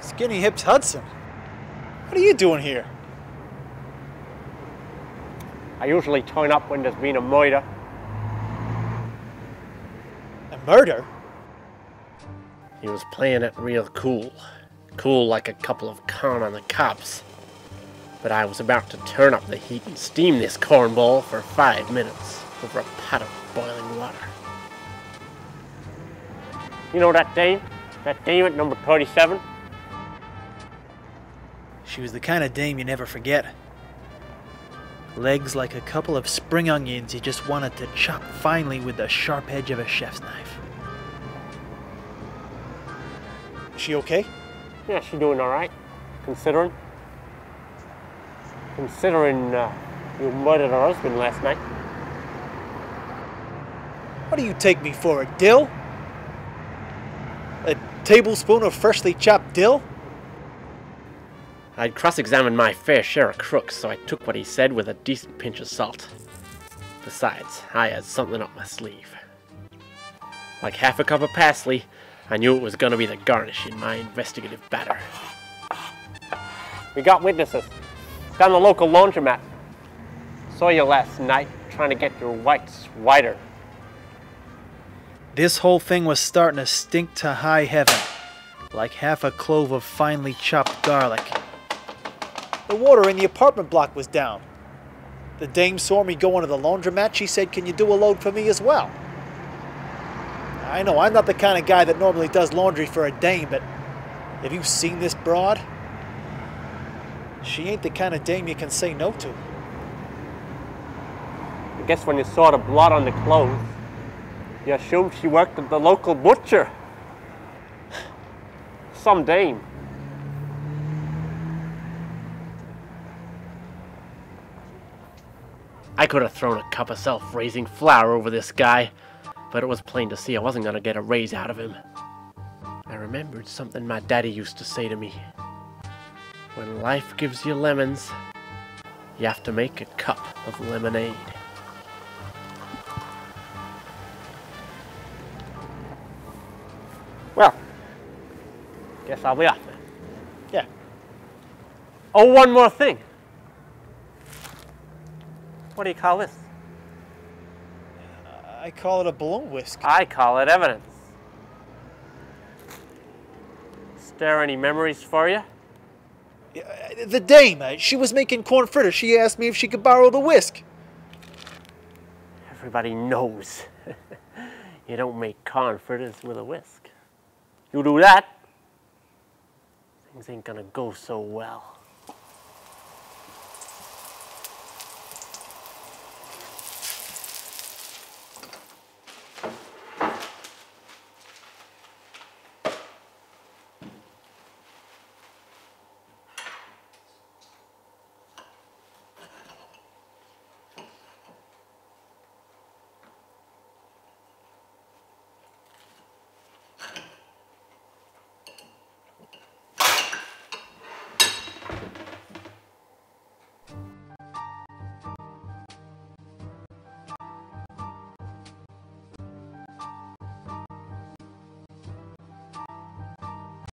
Skinny Hips Hudson. What are you doing here? I usually turn up when there's been a murder. A murder? He was playing it real cool. Cool like a couple of corn on the cobs. But I was about to turn up the heat and steam this cornball for 5 minutes over a pot of boiling water. You know that dame? That dame at number 37? She was the kind of dame you never forget. Legs like a couple of spring onions you just wanted to chop finely with the sharp edge of a chef's knife. Is she okay? Yeah, she's doing alright. Considering you murdered her husband last night. What do you take me for, a dill? A tablespoon of freshly chopped dill? I'd cross-examined my fair share of crooks, so I took what he said with a decent pinch of salt. Besides, I had something up my sleeve. Like half a cup of parsley, I knew it was going to be the garnish in my investigative batter. We got witnesses. Down the local laundromat. Saw you last night, trying to get your whites whiter. This whole thing was starting to stink to high heaven, like half a clove of finely chopped garlic. The water in the apartment block was down. The dame saw me go into the laundromat. She said, "Can you do a load for me as well?" I know I'm not the kind of guy that normally does laundry for a dame, but have you seen this broad? She ain't the kind of dame you can say no to. I guess when you saw the blood on the clothes, you assumed she worked at the local butcher. Some dame. I could have thrown a cup of self-raising flour over this guy, but it was plain to see I wasn't going to get a raise out of him. I remembered something my daddy used to say to me. When life gives you lemons, you have to make a cup of lemonade. Well, guess I'll be off then. Yeah. Oh, one more thing. What do you call this? I call it a balloon whisk. I call it evidence. Stir any memories for you? The dame, she was making corn fritters. She asked me if she could borrow the whisk. Everybody knows you don't make corn fritters with a whisk. You do that, things ain't gonna go so well.